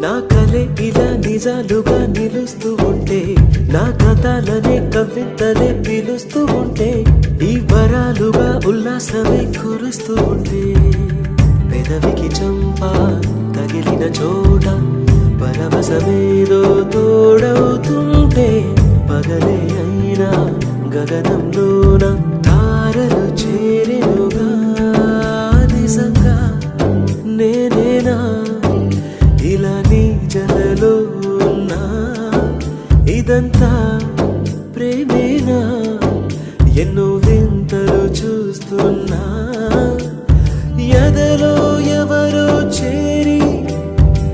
నా కలే ఇలా నిజాలుగా నిలుస్తూ ఉంటే, నా కథలనే కవితలే పిలుస్తూ ఉంటే, ఈ వరాలుగా ఉల్లాసమే కురుస్తూ ఉంటే, పెదవికి చంప తగిలిన చోట పరవశమేదో తోడవుతుంటే, పగలే అయినా గగనంలోన తారలు చేరెనుగా. నిజంగా నేనేనా ఇలా నీ జతలో ఉన్నా, ఇదంతా